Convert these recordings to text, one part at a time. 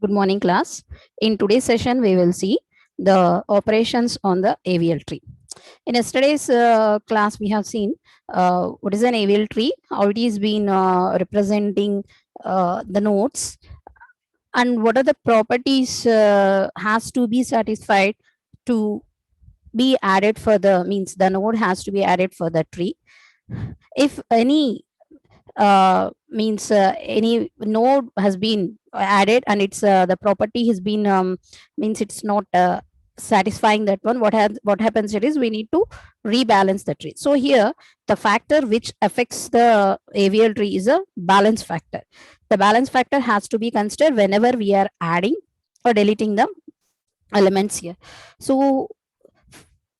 Good morning, class. In today's session, we will see the operations on the AVL tree. In yesterday's class, we have seen what is an AVL tree, how it is been representing the nodes, and what are the properties has to be satisfied to be added for the means the node has to be added for the tree. If any means any node has been added and it's the property has been means it's not satisfying that one, what happens it is we need to rebalance the tree. So here the factor which affects the AVL tree is a balance factor. The balance factor has to be considered whenever we are adding or deleting the elements here. So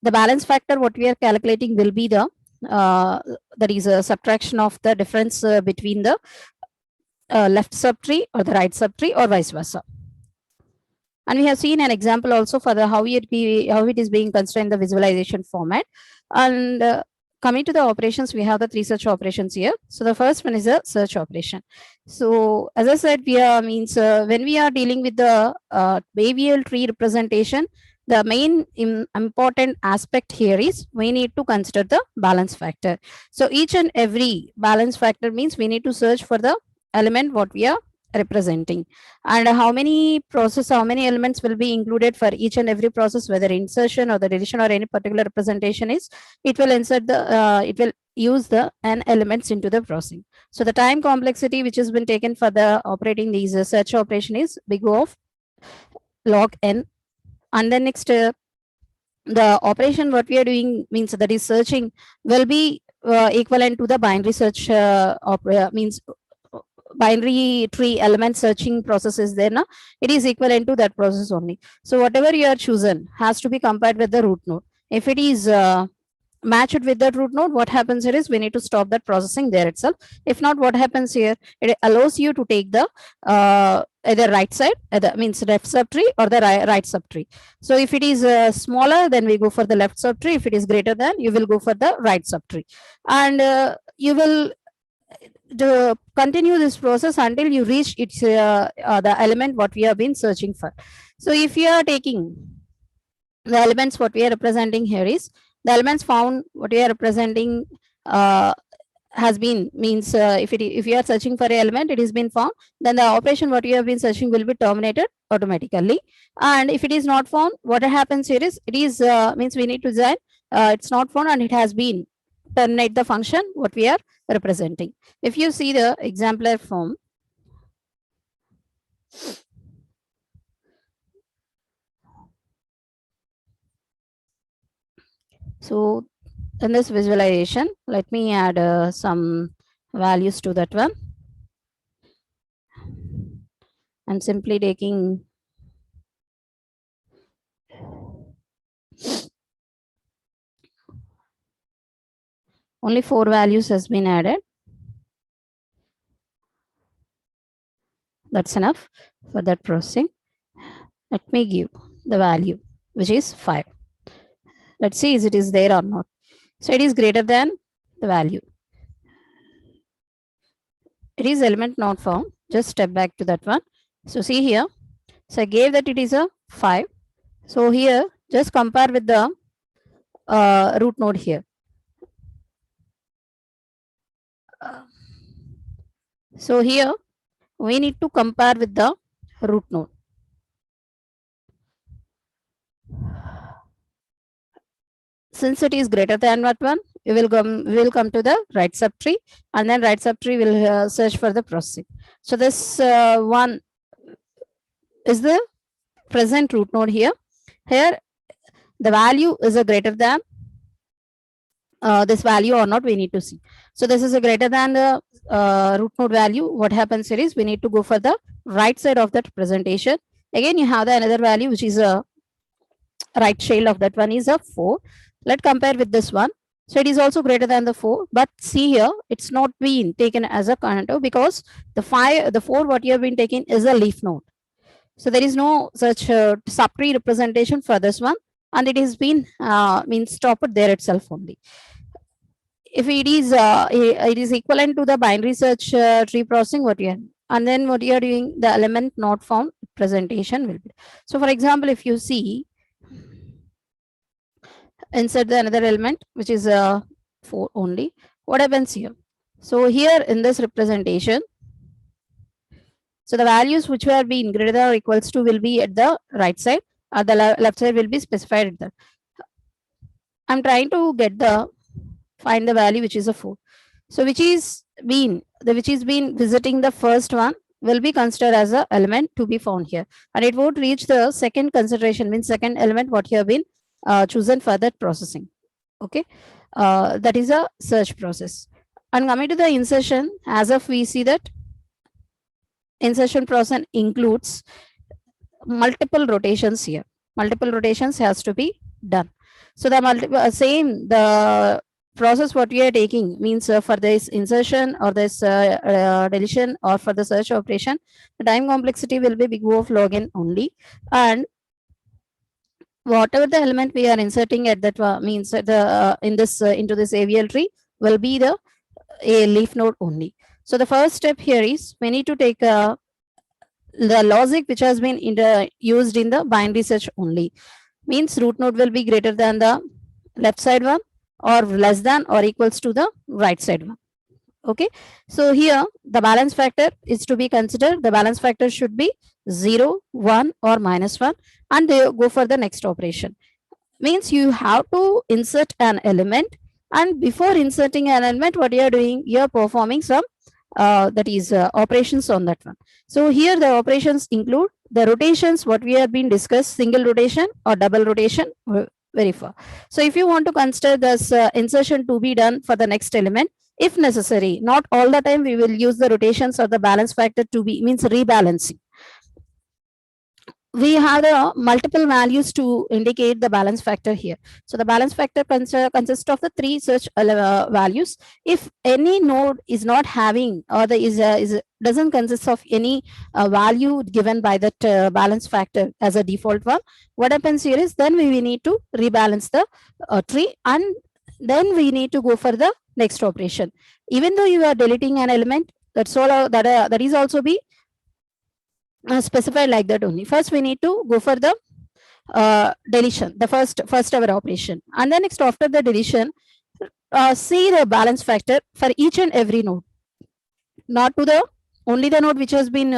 the balance factor what we are calculating will be the that is a subtraction of the difference between the left subtree or the right subtree or vice versa. And we have seen an example also for the how it is being considered in the visualization format. And coming to the operations, we have the three search operations here. So the first one is a search operation. So as I said, we are means when we are dealing with the AVL tree representation, the main important aspect here is we need to consider the balance factor. So each and every balance factor means we need to search for the element what we are representing, and how many elements will be included for each and every process, whether insertion or the deletion or any particular representation is, it will insert the it will use the n elements into the processing. So the time complexity which has been taken for the operating these search operation is big O of log n. And then next the operation what we are doing means that is searching will be equivalent to the binary search means binary tree element searching process is there now, it is equivalent to that process only. So whatever you are chosen has to be compared with the root node. If it is matched with that root node, what happens here is we need to stop that processing there itself. If not, what happens here, it allows you to take the either right side, either means left subtree or the right subtree. So if it is smaller, then we go for the left subtree. If it is greater than, you will go for the right subtree, and you will to continue this process until you reach its the element what we have been searching for. So if you are taking the elements what we are representing here is the elements found what we are representing has been means if you are searching for an element, it has been found, then the operation what you have been searching will be terminated automatically. And if it is not found, what happens here is it is means we need to design it's not found and it has been terminate the function what we are representing. If you see the exemplar form, so in this visualization, let me add some values to that one. I'm simply taking only 4 values has been added. That's enough for that processing. Let me give the value which is 5. Let's see if it is there or not. So it is greater than the value. It is element not found. Just step back to that one. So see here. So I gave that it is a 5. So here just compare with the root node here. So here we need to compare with the root node. Since it is greater than what one, we will come to the right subtree, and then right subtree will search for the processing. So this one is the present root node here. Here the value is a greater than this value or not, we need to see. So this is a greater than the root node value. What happens here is we need to go for the right side of that presentation. Again, you have the another value which is a right child of that one is a 4. Let's compare with this one. So it is also greater than the 4, but see here it's not been taken as a contour because the 4 what you have been taken is a leaf node. So there is no such subtree representation for this one, and it has been means stopped there itself only. If it is equivalent to the binary search tree processing what you have, and then what you are doing, the element not found representation will be. So for example, if you see, insert the another element which is 4 only, what happens here? So here in this representation, so the values which were being greater than or equals to will be at the right side, or the left side will be specified at the. I'm trying to get the find the value which is a 4. So which is been visiting the first one will be considered as a element to be found here, and it won't reach the second consideration, means second element what here been chosen for that processing. Okay, that is a search process. And coming to the insertion, as of we see that insertion process includes multiple rotations here. Multiple rotations has to be done. So the same the process what we are taking means for this insertion or this deletion or for the search operation, the time complexity will be big O of log n only, and whatever the element we are inserting at that means the in this into this AVL tree will be the a leaf node only. So the first step here is we need to take the logic which has been used in the binary search only, means root node will be greater than the left side one or less than or equals to the right side one. Okay, so here the balance factor is to be considered. The balance factor should be 0, 1 or -1, and they go for the next operation. Means you have to insert an element, and before inserting an element, what you are doing, you are performing some that is operations on that one. So here the operations include the rotations what we have been discussed, single rotation or double rotation, very far. So if you want to consider this insertion to be done for the next element, if necessary, not all the time we will use the rotations or the balance factor to be, means rebalancing. We have multiple values to indicate the balance factor here. So the balance factor consists of the 3 such values. If any node is not having or the doesn't consist of any value given by that balance factor as a default one, what happens here is then we need to rebalance the tree, and then we need to go for the next operation. Even though you are deleting an element, that's all that is also be specified like that only. First we need to go for the deletion, the first ever operation, and then next after the deletion see the balance factor for each and every node, not to the only the node which has been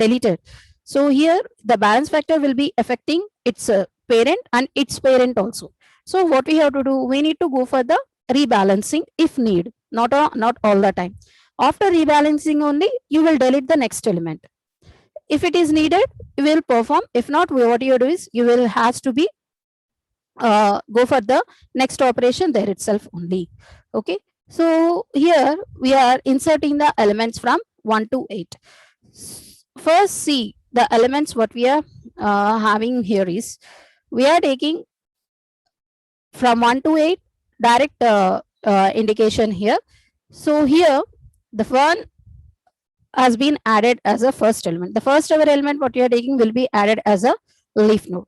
deleted. So here the balance factor will be affecting its parent and its parent also. So what we have to do, we need to go for the rebalancing if need, not all the time. After rebalancing only, you will delete the next element. If it is needed, you will perform. If not, what you do is you will has to be go for the next operation there itself only. Okay. So here we are inserting the elements from 1 to 8. First, see the elements what we are having here is we are taking from 1 to 8 direct indication here. So here the one has been added as a first element. The first ever element what you are taking will be added as a leaf node.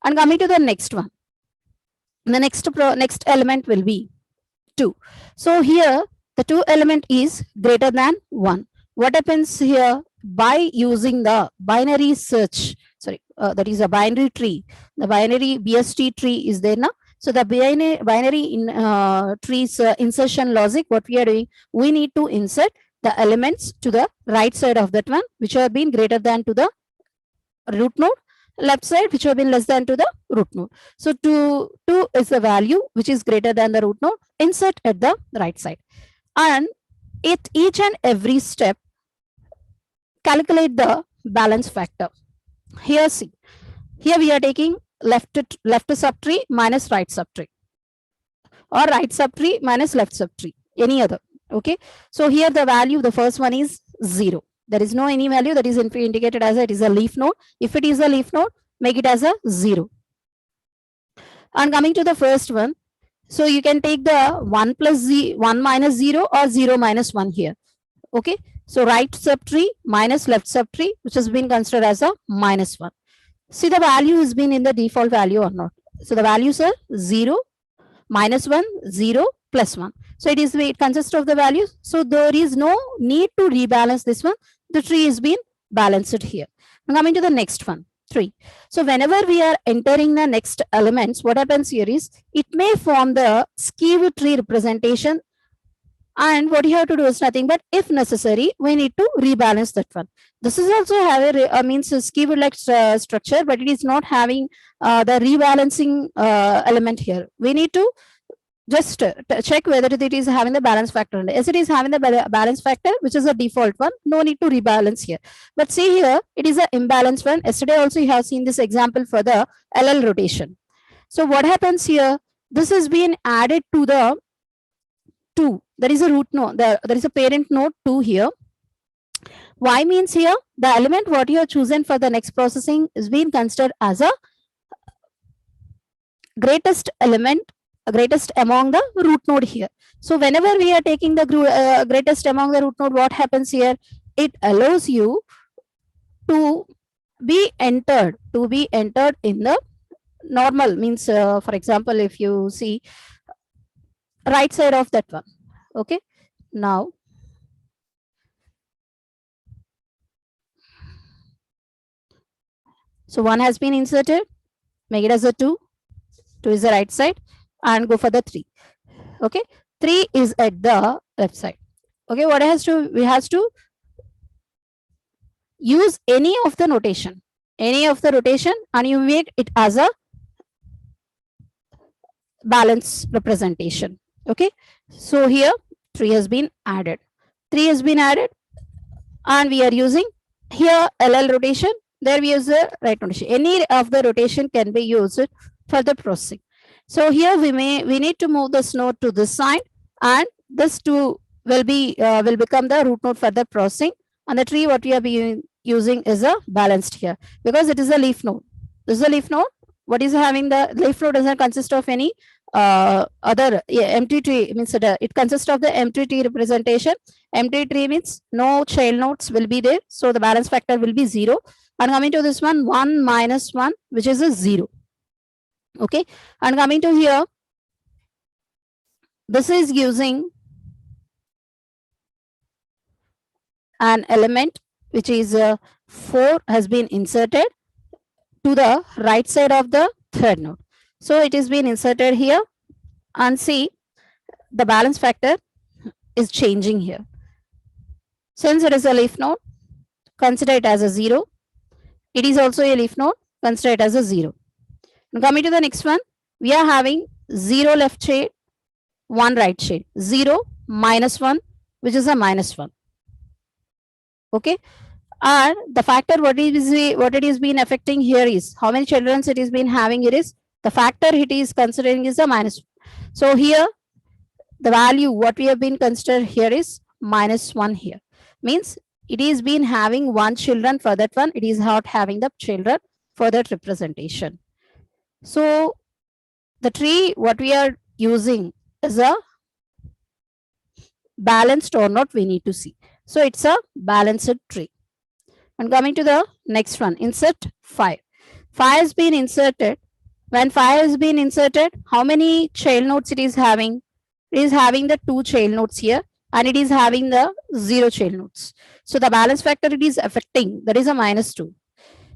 And coming to the next one, the next element will be 2. So here the 2 element is greater than 1. What happens here, by using the binary search, that is a binary tree, the binary BST tree is there now. So the binary in trees insertion logic, what we are doing, we need to insert the elements to the right side of that one, which have been greater than to the root node, left side which have been less than to the root node. So 2 is the value which is greater than the root node, insert at the right side, and at each and every step calculate the balance factor. Here see, here we are taking left subtree minus right subtree, or right subtree minus left subtree, any other. Okay, so here the value, the first one is 0. There is no any value that is indicated as it is a leaf node. If it is a leaf node, make it as a 0. And coming to the first one, so you can take the 1 minus 0 or 0 minus 1 here. Okay, so right subtree minus left subtree, which has been considered as a -1. See the value has been in the default value or not. So the values are 0, -1, 0, +1. So it consists of the values. So there is no need to rebalance this one. The tree is being balanced here. Coming to the next one, 3. So whenever we are entering the next elements, what happens here is it may form the skew tree representation, and what you have to do is nothing but, if necessary, we need to rebalance that one. This is also have a means a skew like structure, but it is not having the rebalancing element here. We need to just check whether it is having the balance factor. As it is having the balance factor, which is a default one, no need to rebalance here. But see here, it is an imbalanced one. Yesterday also you have seen this example for the LL rotation. So what happens here? This has been added to the 2. There is a root node, there is a parent node 2 here. Y means here the element what you have chosen for the next processing is being considered as a greatest element, greatest among the root node here. So whenever we are taking the greatest among the root node, what happens here? It allows you to be entered in the normal, means for example, if you see right side of that one. Okay, now so 1 has been inserted, make it as a 2 is the right side, and go for the 3. Okay, 3 is at the left side. Okay, what has to, we has to use any of the notation, and you make it as a balance representation. Okay, so here 3 has been added, and we are using here LL rotation. There we use the right notation. Any of the rotation can be used for the processing. So here we need to move this node to this side, and this 2 will become the root node for the processing, and the tree what we are using is a balanced here, because it is a leaf node. This is a leaf node. What is having the leaf node doesn't consist of any other empty tree, means it consists of the empty tree representation. Empty tree means no child nodes will be there, so the balance factor will be 0. And coming to this one, 1 minus 1, which is a 0. Okay, and coming to here, this is using an element which is 4 has been inserted to the right side of the third node. So it is being inserted here, and see the balance factor is changing here. Since it is a leaf node, consider it as a 0. It is also a leaf node, consider it as a 0. Now coming to the next one, we are having 0 left shade, 1 right shade, 0 minus 1, which is a minus 1. Okay, and the factor what it is been affecting here is how many children it is been having. It is the factor it is considering is a minus. So here the value what we have been considered here is minus 1 here, means it is been having 1 children for that one, it is not having the children for that representation. So the tree what we are using is a balanced or not, we need to see. So it's a balanced tree. And coming to the next one, insert 5. 5 has been inserted. When 5 has been inserted, how many child nodes it is having? It is having the 2 child nodes here, and it is having the 0 child nodes. So the balance factor it is affecting, that is a minus 2.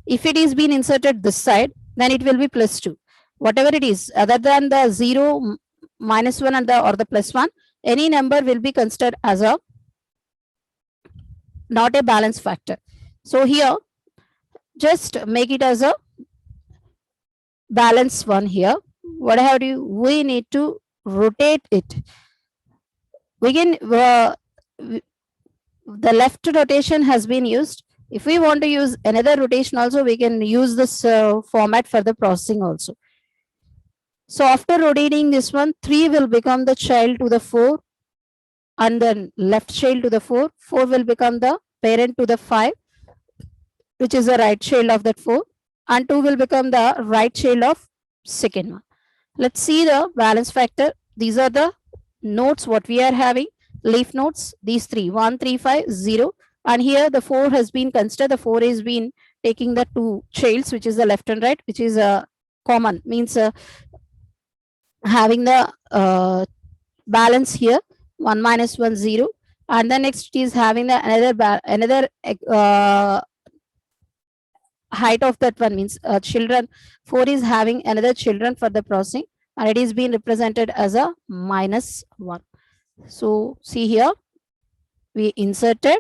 If it is being inserted this side, then it will be plus 2. Whatever it is, other than the 0, minus 1 and or the plus 1, any number will be considered as a not a balance factor. So here, just make it as a balance one here. What have you? We need to rotate it. We can the left rotation has been used. If we want to use another rotation also, we can use this format for the processing also. So after rotating this one, 3 will become the child to the 4, and then left child to the 4. 4 will become the parent to the 5, which is the right child of that 4, and 2 will become the right child of second one. Let's see the balance factor. These are the nodes what we are having, leaf nodes, these 3, 1, 3, 5, 0. And here the 4 has been considered. The 4 is been taking the 2 childs, which is the left and right, which is a common, means having the balance here, 1 minus 1, 0. And the next is having the another height of that one means children, 4 is having another children for the processing, and it is being represented as a -1. So see here, we inserted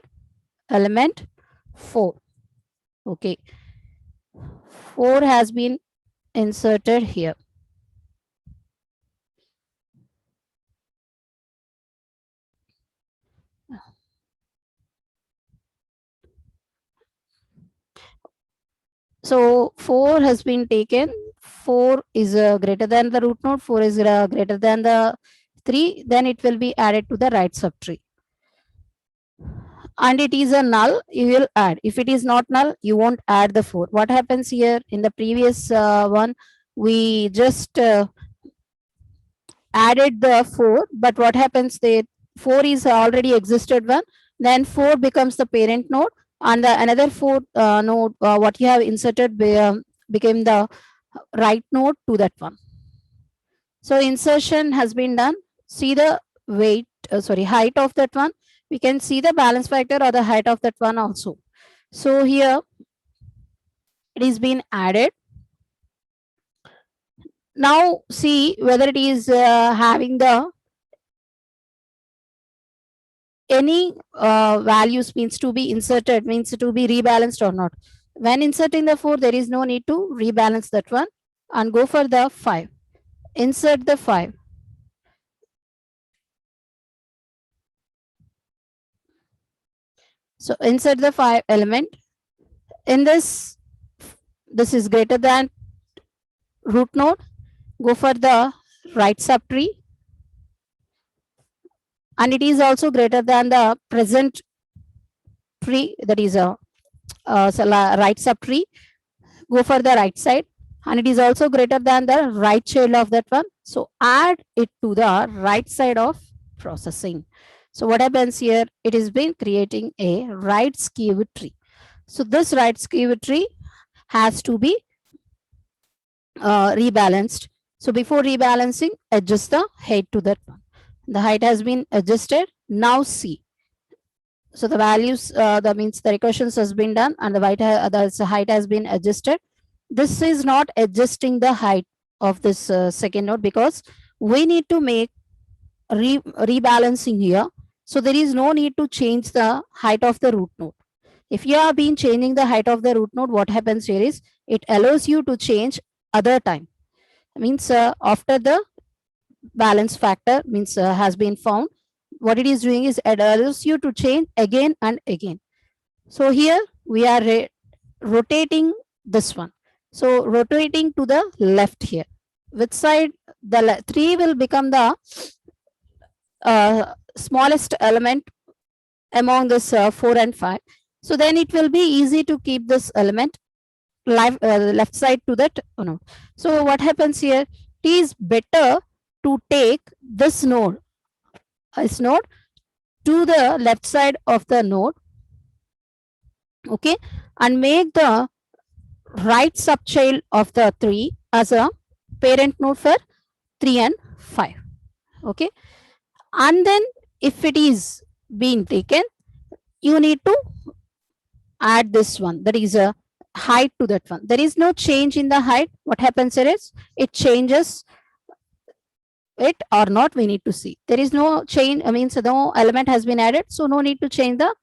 element 4. Okay, 4 has been inserted here. So 4 has been taken. 4 is greater than the root node. 4 is greater than the 3. Then it will be added to the right subtree. And it is a null, you will add. If it is not null, you won't add the 4. What happens here in the previous one, we just added the 4, but what happens there, 4 is already existed one, then 4 becomes the parent node, and the another 4 node what you have inserted became the right node to that one. So insertion has been done. See the weight, height of that one. We can see the balance factor or the height of that one also. So here it is been added. Now see whether it is having the any values means to be inserted, means to be rebalanced or not. When inserting the 4, there is no need to rebalance that one, and go for the 5. Insert the 5. So insert the 5 element. In this is greater than root node. Go for the right subtree, and it is also greater than the present tree, that is a right subtree. Go for the right side, and it is also greater than the right child of that one. So add it to the right side of processing. So what happens here, it is been creating a right skew tree. So this right skew tree has to be rebalanced. So before rebalancing, adjust the height to that one. The height has been adjusted. Now see. So the values, that means the recursions has been done, and the height has been adjusted. This is not adjusting the height of this second node, because we need to make rebalancing here. So there is no need to change the height of the root node. If you have been changing the height of the root node, what happens here is it allows you to change other time. Means after the balance factor means has been found, what it is doing is it allows you to change again and again. So here we are rotating this one. So rotating to the left here. Which side? The 3 will become the smallest element among this 4 and 5. So then it will be easy to keep this element left side to that node. So what happens here? It is better to take this node, to the left side of the node, okay, and make the right subchild of the 3 as a parent node for 3 and 5. Okay, and then if it is being taken, you need to add this one, that is a height to that one. There is no change in the height. What happens here is it changes it or not, we need to see. There is no change, I mean, so no element has been added, so no need to change the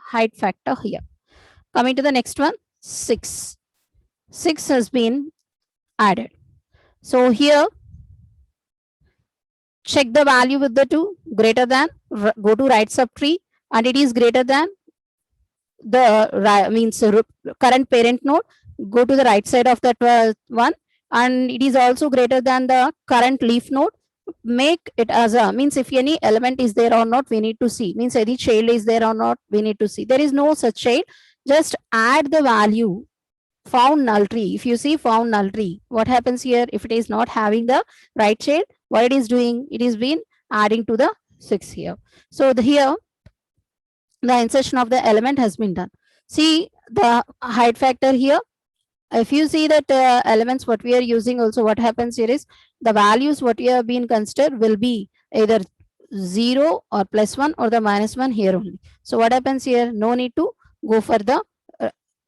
height factor here. Coming to the next one, 6. 6 has been added. So here, check the value with the 2, greater than, go to right subtree, and it is greater than the means current parent node, go to the right side of that one, and it is also greater than the current leaf node. Make it as a, means if any element is there or not, we need to see. Means any child is there or not, we need to see. There is no such child. Just add the value found null tree. If you see found null tree, what happens here? If it is not having the right child, what it is doing? It is been adding to the 6 here. So here the insertion of the element has been done. See the height factor here. If you see that elements what we are using also, what happens here is the values what we have been considered will be either 0 or +1 or the -1 here only. So what happens here? No need to go for the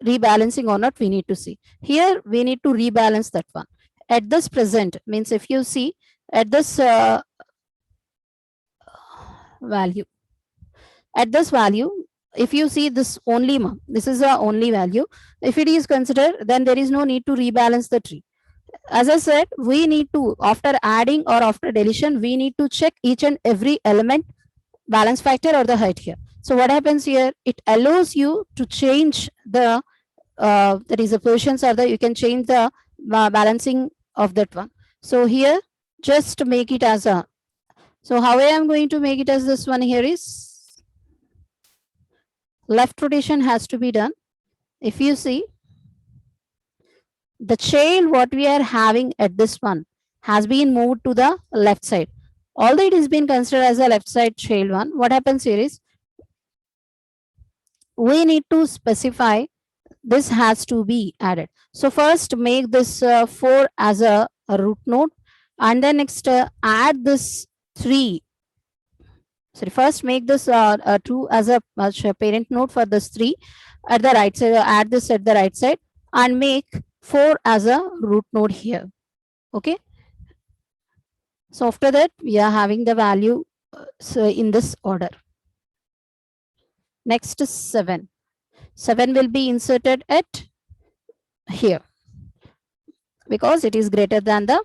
rebalancing or not, we need to see. Here we need to rebalance that one. At this present means if you see at this value, at this value, if you see this only, this is a only value. If it is considered, then there is no need to rebalance the tree. As I said, we need to, after adding or after deletion, we need to check each and every element balance factor or the height here. So what happens here? It allows you to change the that is the positions, or the you can change the balancing of that one. So here, just make it as a. So how I am going to make it as this one here is left rotation has to be done. If you see, the child what we are having at this one has been moved to the left side. Although it is been considered as a left side child one, what happens here is we need to specify this has to be added. So first make this 4 as a root node, and then next add this 3. So first make this 2 as a parent node for this 3 at the right side, add this at the right side, and make 4 as a root node here. Okay. So after that, we are having the value so in this order. Next is 7. 7 will be inserted at here because it is greater than the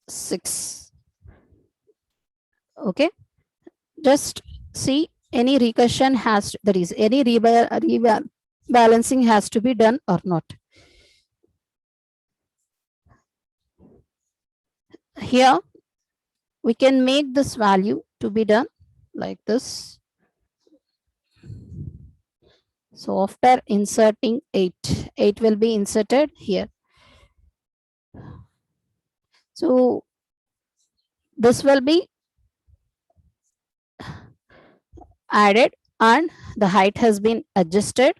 6. Okay. Just see any recursion has, that is any rebalancing has to be done or not. Here we can make this value to be done like this. So after inserting 8, 8 will be inserted here. So this will be added and the height has been adjusted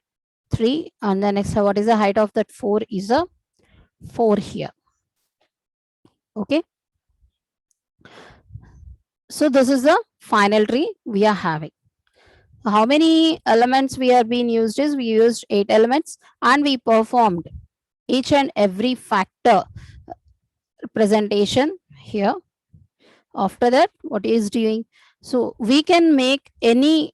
3, and the next what is the height of that 4 is a 4 here. Okay. So this is the final tree we are having. How many elements we are being used is we used 8 elements and we performed each and every factor representation here. After that, what is doing? So we can make any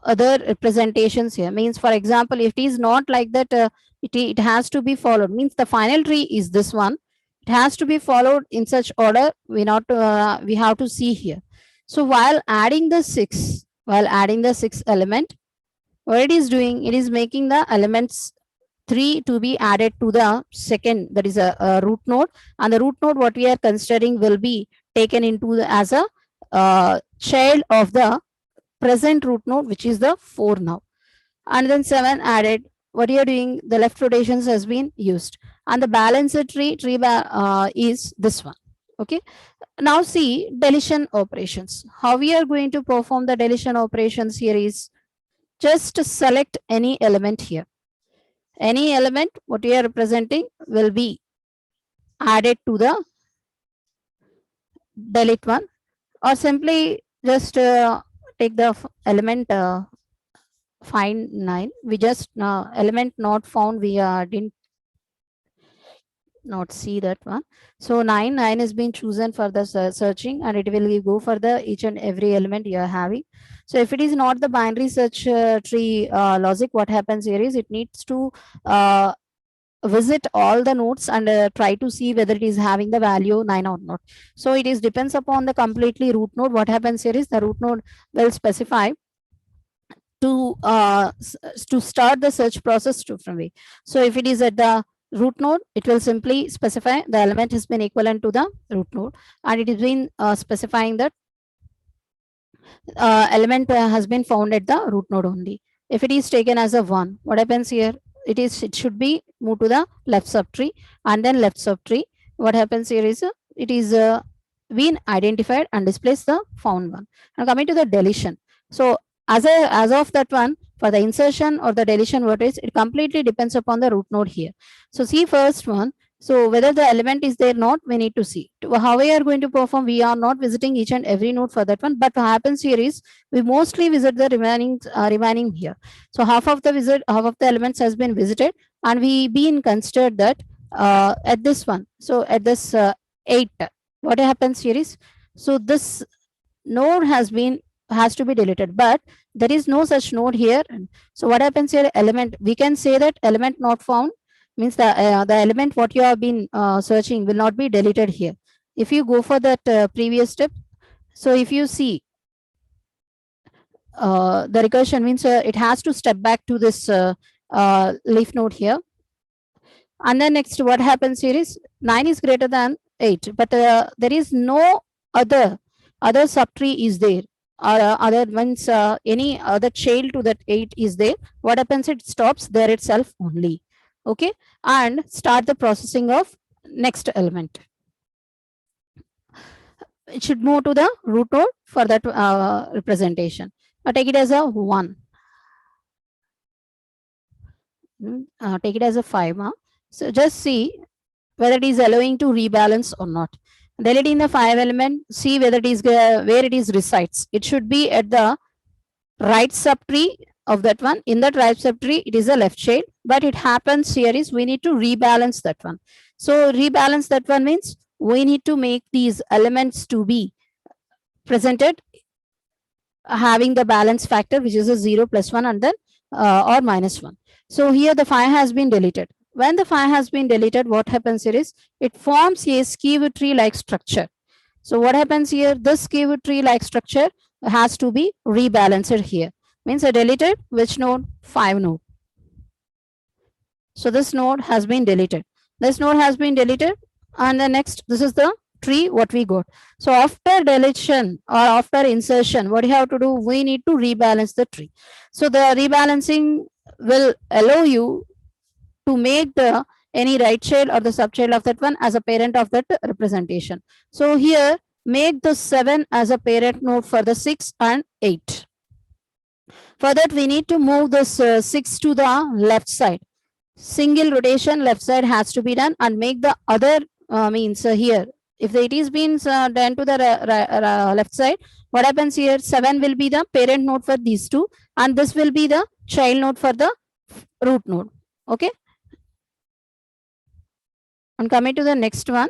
other representations here. Means, for example, if it is not like that, it has to be followed. Means the final tree is this one. It has to be followed in such order. We have to see here. So while adding the 6 element, what it is doing, it is making the elements 3 to be added to the second, that is a root node, and the root node what we are considering will be taken into as a child of the present root node, which is the 4 now. And then 7 added. What you are doing, the left rotations has been used, and the balanced tree is this one. Okay. Now see deletion operations. How we are going to perform the deletion operations here is just select any element here. Any element what we are representing will be added to the delete one, or simply just take the element find 9. We just element not found, we didn't not see that one. So 9 has been chosen for the searching, and it will go for the each and every element you are having. So if it is not the binary search tree logic, what happens here is it needs to visit all the nodes and try to see whether it is having the value 9 or not. So it is depends upon the completely root node. What happens here is the root node will specify to start the search process from way. So if it is at the root node, it will simply specify the element has been equivalent to the root node, and it has been specifying that element has been found at the root node only. If it is taken as a 1, what happens here? It should be moved to the left subtree, and then left subtree. What happens here is it is been identified and displays the found one. Now coming to the deletion. So as of that one, for the insertion or the deletion, what is it completely depends upon the root node here. So see first one. So whether the element is there or not, we need to see. How we are going to perform, we are not visiting each and every node for that one. But what happens here is we mostly visit the remaining here. So half of the elements has been visited, and we been considered that at this one. So at this 8, what happens here is, so this node has to be deleted, but there is no such node here. So what happens here, element, we can say that element not found means the element what you have been searching will not be deleted here. If you go for that previous step, so if you see the recursion means it has to step back to this leaf node here. And then next what happens here is 9 is greater than 8, but there is no other subtree is there, or other means any other child to that 8 is there. What happens, it stops there itself only. Okay, and start the processing of next element. It should move to the root node for that representation. Now take it as a 1. Take it as a 5. So just see whether it is allowing to rebalance or not. Deleting the 5 element, see whether it is where it is resides. It should be at the right subtree of that one. In that right subtree, it is a left child, but it happens here is we need to rebalance that one. So rebalance that one means we need to make these elements to be presented having the balance factor, which is a 0 plus 1 and then or minus 1. So here the 5 has been deleted. When the 5 has been deleted, what happens here is it forms a skew tree like structure. So what happens here, this skew tree like structure has to be rebalanced here. Means I deleted which node? 5 node. So this node has been deleted. This node has been deleted, and the next, this is the tree what we got. So after deletion or after insertion, what you have to do, we need to rebalance the tree. So the rebalancing will allow you to make the any right child or the subchild of that one as a parent of that representation. So here make the 7 as a parent node for the 6 and 8. For that we need to move this 6 to the left side. Single rotation left side has to be done, and make the other means here, if it is being done to the left side, what happens here, 7 will be the parent node for these two, and this will be the child node for the root node. Okay, and coming to the next one,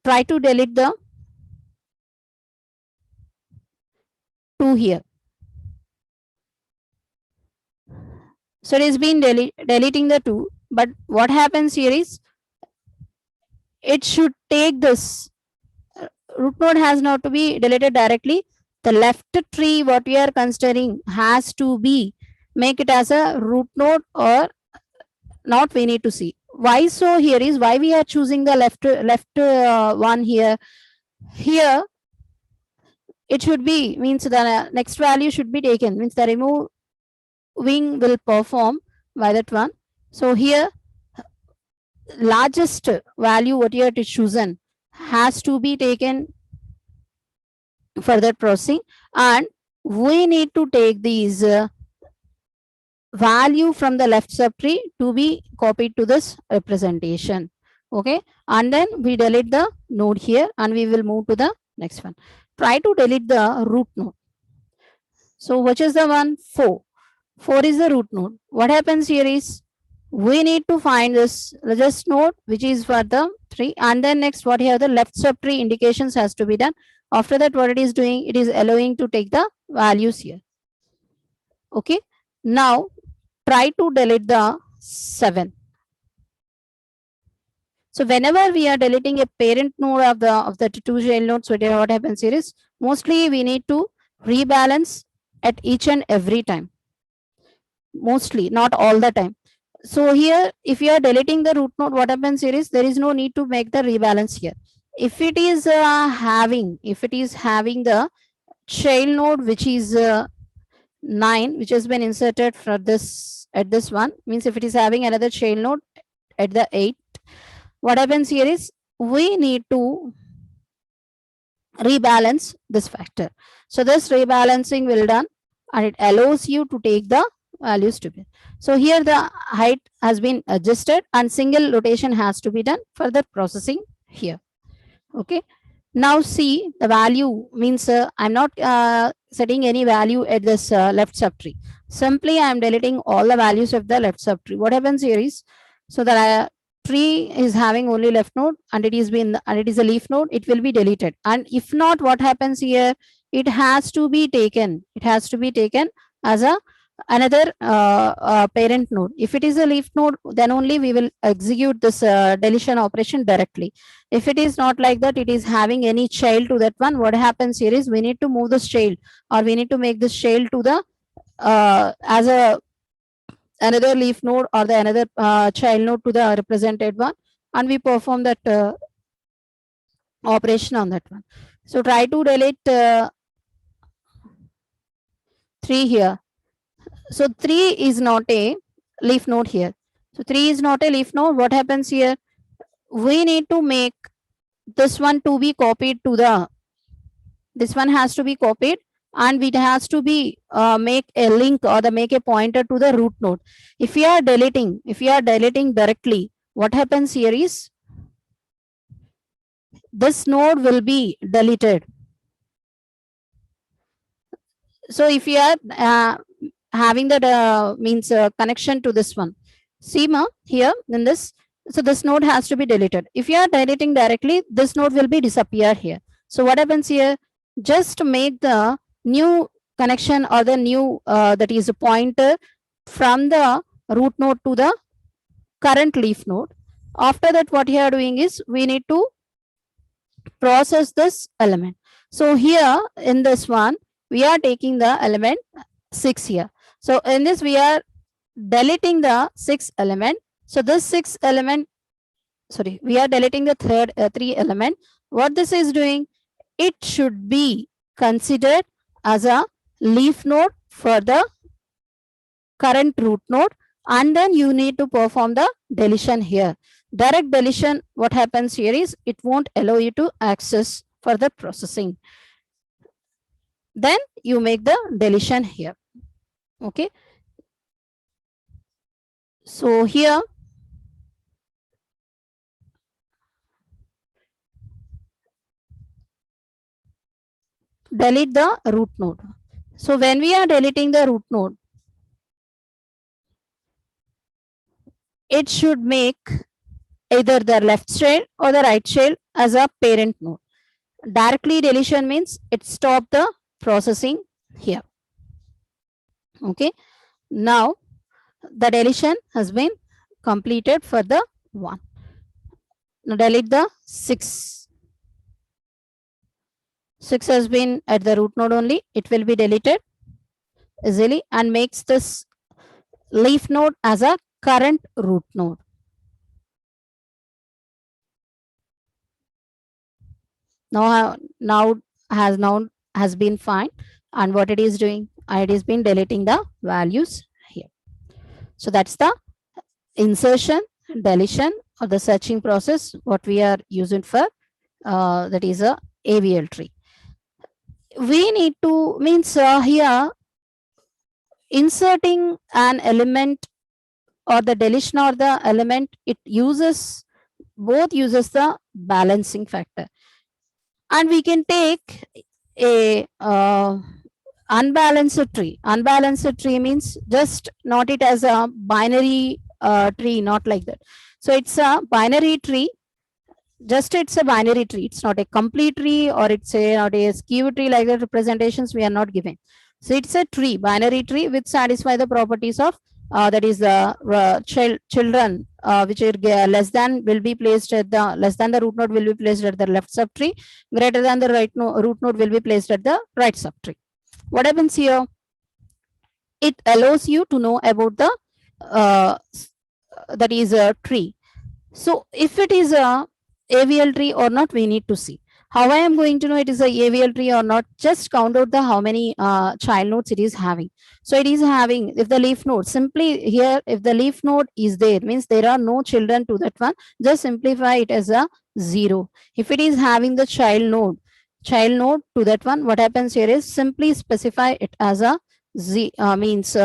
try to delete the 2 here. So it is been deleting the 2, but what happens here is it should take this root node has not to be deleted directly. The left tree what we are considering has to be make it as a root node or not, we need to see. Why so here is why we are choosing the left one here. Here it should be means the next value should be taken, means the removing will perform by that one. So here largest value what you have to chosen has to be taken for that processing, and we need to take these value from the left subtree to be copied to this representation. Okay, and then we delete the node here, and we will move to the next one. Try to delete the root node. So which is the one? 4. 4 is the root node. What happens here is we need to find this just node which is for the 3, and then next what here the left subtree indications has to be done. After that what it is doing, it is allowing to take the values here. Okay, now try to delete the 7. So whenever we are deleting a parent node of the 2 child nodes, what happens here is mostly we need to rebalance at each and every time. Mostly, not all the time. So here, if you are deleting the root node, what happens here is there is no need to make the rebalance here. If it is having the child node which is 9, which has been inserted for this at this one, means if it is having another child node at the 8, what happens here is we need to rebalance this factor. So this rebalancing will done, and it allows you to take the values to be. So here the height has been adjusted and single rotation has to be done for the processing here. Okay. Now see the value means I'm not setting any value at this left subtree. Simply I am deleting all the values of the left subtree. What happens here is, so the tree is having only left node and it is a leaf node, it will be deleted. And if not, what happens here? It has to be taken. It has to be taken as a another parent node. If it is a leaf node, then only we will execute this deletion operation directly. If it is not like that, it is having any child to that one, what happens here is we need to move this child, or we need to make this child to the as a another leaf node or the another child node to the represented one, and we perform that operation on that one. So try to delete 3 here. So 3 is not a leaf node here. So 3 is not a leaf node. What happens here? We need to make this one to be copied to the, this one has to be copied, and it has to be make a link or the make a pointer to the root node. If you are deleting directly, what happens here is this node will be deleted. So if you are having that means connection to this one, see ma here in this, so this node has to be deleted. If you are deleting directly, this node will be disappear here. So what happens here? Just make the new connection or the new that is a pointer from the root node to the current leaf node. After that, what you are doing is we need to process this element. So here in this one, we are taking the element 6 here. So in this, we are deleting the 6th element. So this 6th element, sorry, we are deleting the third 3 element. What this is doing, it should be considered as a leaf node for the current root node, and then you need to perform the deletion here. Direct deletion, what happens here is it won't allow you to access further processing. Then you make the deletion here. Okay. So here delete the root node. So when we are deleting the root node, it should make either the left child or the right child as a parent node. Directly deletion means it stopped the processing here. Okay. Now the deletion has been completed for the 1. Now delete the 6. 6 has been at the root node only. It will be deleted easily and makes this leaf node as a current root node. Now has been fine, and what it is doing, it has been deleting the values here. So that's the insertion, deletion, or the searching process what we are using for that is a AVL tree. We need to means here inserting an element or the deletion or the element, it uses the balancing factor, and we can take a unbalanced tree. Unbalanced tree means just not it as a binary tree, not like that. So it's a binary tree, just it's a binary tree. It's not a complete tree, or it's not a skew tree like the representations we are not giving. So it's a tree, binary tree, which satisfy the properties of that is the children which are less than will be placed at the less than the root node will be placed at the left subtree, greater than the root node will be placed at the right subtree. What happens here? It allows you to know about the that is a tree. So if it is a AVL tree or not, we need to see. How I am going to know it is a AVL tree or not? Just count out the how many child nodes it is having. So it is having, if the leaf node, simply here, if the leaf node is there, means there are no children to that one, just simplify it as a 0. If it is having the child node to that one, what happens here is simply specify it as a means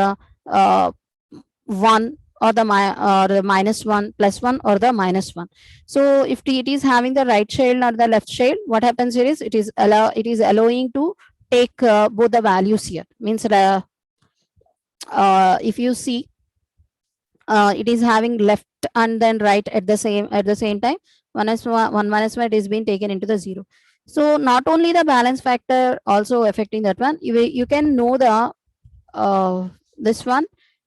1 or the -1 +1 or the -1. So if it is having the right child or the left child, what happens here is it is allowing to take both the values here. Means if you see it is having left and then right at the same time, 1 -1 it is being taken into the 0. So not only the balance factor also affecting that one, you can know the this one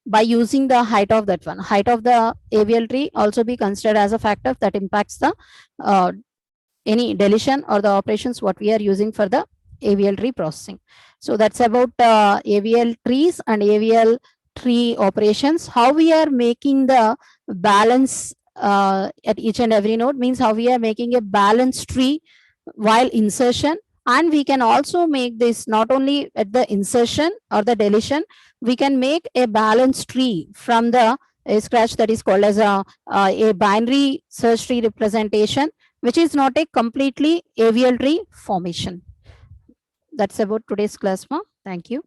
by using the height of that one. Height of the AVL tree also be considered as a factor that impacts the any deletion or the operations what we are using for the AVL tree processing. So that's about AVL trees and AVL tree operations. How we are making the balance at each and every node, means how we are making a balanced tree while insertion. And we can also make this not only at the insertion or the deletion, we can make a balanced tree from the scratch, that is called as a binary search tree representation, which is not a completely AVL tree formation. That's about today's class, ma. Thank you.